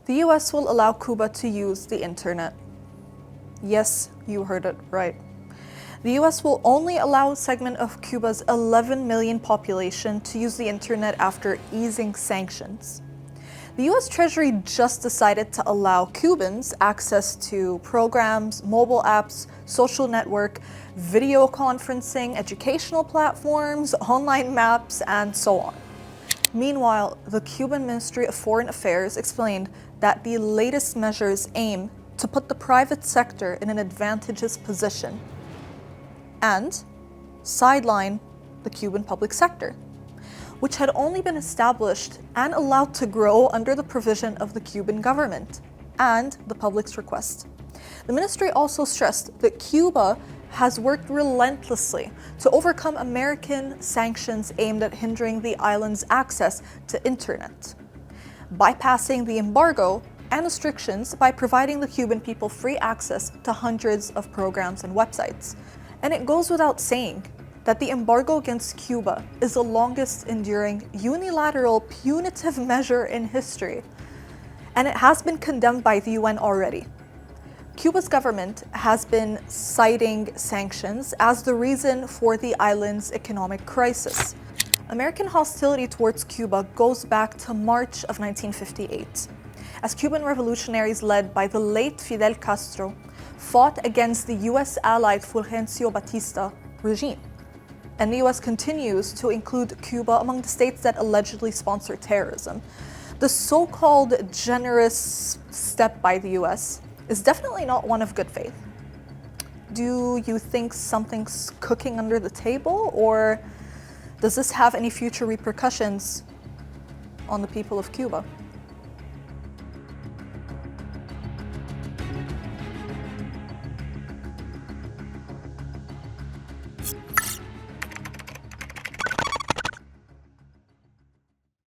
The US will allow Cuba to use the internet. Yes, you heard it right. The US will only allow a segment of Cuba's 11 million population to use the internet after easing sanctions. The US Treasury just decided to allow Cubans access to programs, mobile apps, social network, video conferencing, educational platforms, online maps, and so on. Meanwhile, the Cuban Ministry of Foreign Affairs explained that the latest measures aim to put the private sector in an advantageous position and sideline the Cuban public sector, which had only been established and allowed to grow under the provision of the Cuban government and the public's request. The ministry also stressed that Cuba has worked relentlessly to overcome American sanctions aimed at hindering the island's access to internet, bypassing the embargo and restrictions by providing the Cuban people free access to hundreds of programs and websites. And it goes without saying that the embargo against Cuba is the longest enduring unilateral punitive measure in history, and it has been condemned by the UN already. Cuba's government has been citing sanctions as the reason for the island's economic crisis. American hostility towards Cuba goes back to March of 1958, as Cuban revolutionaries led by the late Fidel Castro fought against the US-allied Fulgencio Batista regime. And the US continues to include Cuba among the states that allegedly sponsor terrorism. The so-called generous step by the US is definitely not one of good faith. Do you think something's cooking under the table, or does this have any future repercussions on the people of Cuba?